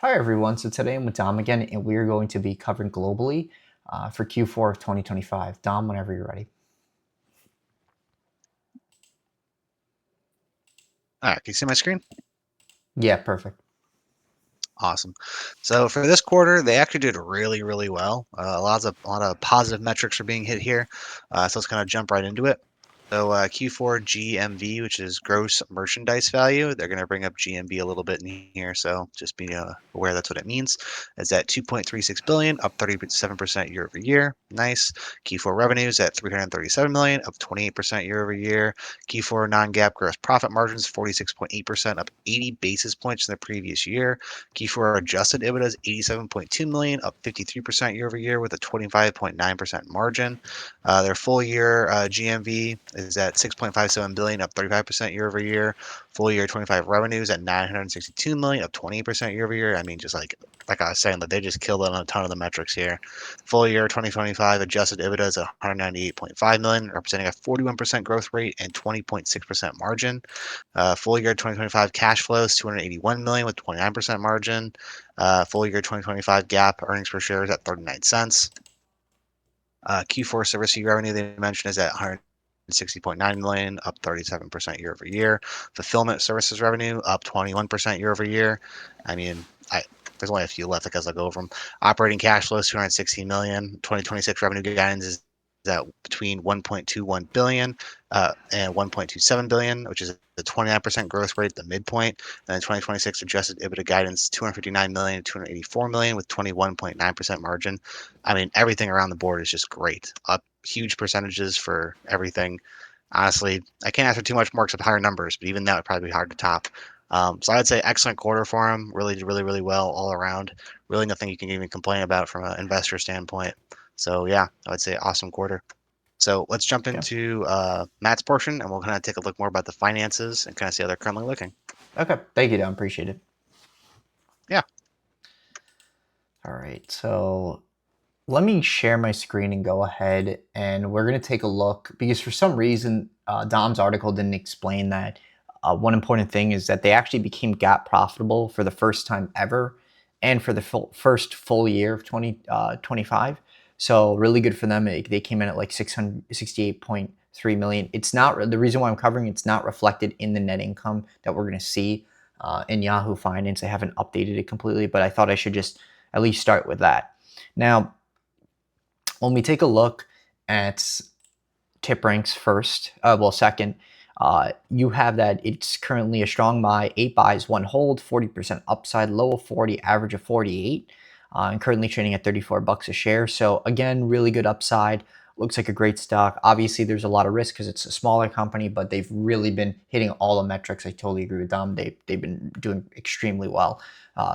Hi everyone, so today I'm with Dom again and we're going to be covering globally for Q4 of 2025. Dom, whenever you're ready. All right, can you see my screen? Yeah, perfect. Awesome. So for this quarter, they actually did really, really well. A lot of positive metrics are being hit here. So let's kind of jump right into it. So Q4 GMV, which is gross merchandise value, they're going to bring up GMV a little bit in here. So just be aware that's what it means. Is at 2.36 billion, up 37% year over year. Nice. Q4 revenues at 337 million, up 28% year over year. Q4 non-GAAP gross profit margins 46.8%, up 80 basis points in the previous year. Q4 adjusted EBITDA is 87.2 million, up 53% year over year with a 25.9% margin. Their full year GMV is at 6.57 billion, up 35% year over year. Full year 25 revenues at 962 million, up 20% year over year. I mean, just like I was saying, that they just killed it on a ton of the metrics here. Full year 2025 adjusted EBITDA is 198.5 million, representing a 41% growth rate and 20.6% margin. Full year 2025 cash flow is 281 million with 29% margin. Full year 2025 GAAP earnings per share is at 39 cents. Q4 service fee revenue they mentioned is at 160.9 million, up 37% year over year. Fulfillment services revenue up 21% year over year. I mean, there's only a few left because I'll go over them. Operating cash flow is 216 million. 2026 revenue guidance is at between 1.21 billion and 1.27 billion, which is a 29% growth rate at the midpoint. And then 2026 adjusted EBITDA guidance 259 million to 284 million with 21.9% margin. I mean, everything around the board is just great. Up huge percentages for everything. Honestly, I can't ask for too much more except higher numbers, but even that would probably be hard to top. So I'd say excellent quarter for him. Really did really, really well all around. Really nothing you can even complain about from an investor standpoint. So yeah, I would say awesome quarter. So let's jump Okay. into Matt's portion and we'll kind of take a look more about the finances and kind of see how they're currently looking. Okay. Thank you, Dom. Appreciate it. Yeah. All right. So let me share my screen and go ahead and we're going to take a look because for some reason, Dom's article didn't explain that. One important thing is that they actually became GAAP profitable for the first time ever and for the first full year of 2025. So really good for them. They came in at like 668.3 million. It's not the reason why I'm covering it's not reflected in the net income that we're going to see in Yahoo Finance. They haven't updated it completely, but I thought I should just at least start with that. Now, when we take a look at Tipranks first, second, you have that it's currently a strong buy, 8 buys, 1 hold, 40% upside, low of 40, average of 48, and currently trading at 34 bucks a share. So again, really good upside. Looks like a great stock. Obviously, there's a lot of risk because it's a smaller company, but they've really been hitting all the metrics. I totally agree with them. They've been doing extremely well.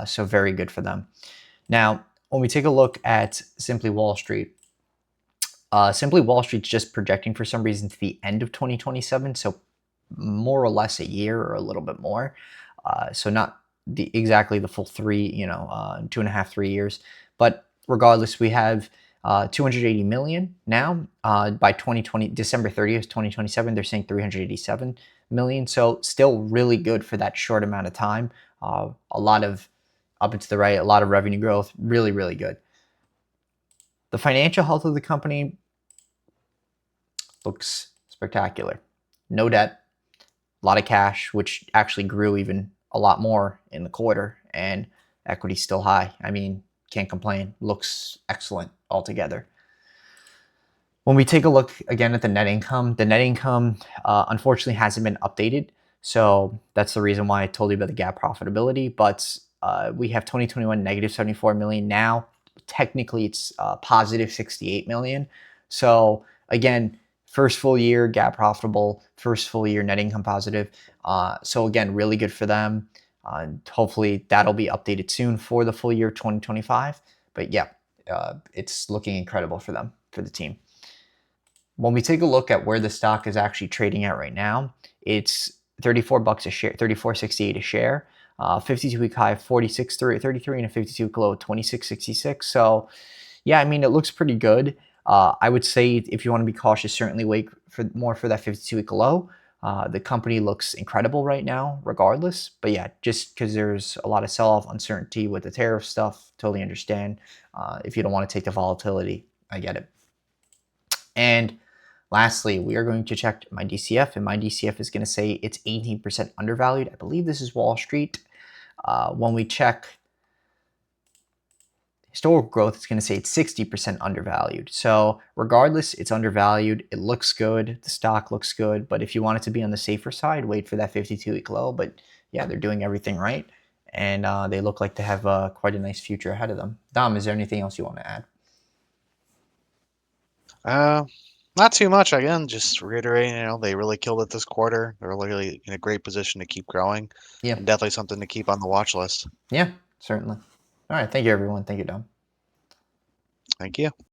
So very good for them. Now, when we take a look at Simply Wall Street, Simply Wall Street's just projecting for some reason to the end of 2027, so more or less a year or a little bit more. So not exactly the full 2.5, 3 years. But regardless, we have 280 million now. By 2020, December 30th, 2027, they're saying 387 million. So still really good for that short amount of time. A lot of up and to the right, a lot of revenue growth. Really, really good. The financial health of the company looks spectacular. No debt, a lot of cash, which actually grew even a lot more in the quarter, and equity's still high. I mean, can't complain. Looks excellent altogether. When we take a look again at the net income unfortunately hasn't been updated. So that's the reason why I told you about the GAAP profitability. But we have 2021 negative 74 million now. Technically, it's positive 68 million. So again, first full year GAAP profitable, first full year net income positive. So again, really good for them. Hopefully that'll be updated soon for the full year 2025. But yeah, it's looking incredible for them, for the team. When we take a look at where the stock is actually trading at right now, it's 34 bucks a share, 34.68 a share. 52-week high of 46.33 and a 52-week low of 26.66. So, yeah, I mean, it looks pretty good. I would say if you want to be cautious, certainly wait for more for that 52-week low. The company looks incredible right now, regardless. But yeah, just because there's a lot of sell-off uncertainty with the tariff stuff, totally understand. If you don't want to take the volatility, I get it. And lastly, we are going to check my DCF, and my DCF is going to say it's 18% undervalued. I believe this is Wall Street. When we check historical growth, it's going to say it's 60% undervalued. So regardless, it's undervalued. It looks good. The stock looks good. But if you want it to be on the safer side, wait for that 52-week low. But yeah, they're doing everything right. And they look like they have quite a nice future ahead of them. Dom, is there anything else you want to add? Uh, Not too much. Again, just reiterating, they really killed it this quarter. They're really in a great position to keep growing, Yeah. and definitely something to keep on the watch list. Yeah, certainly. All right. Thank you, everyone. Thank you, Dom. Thank you.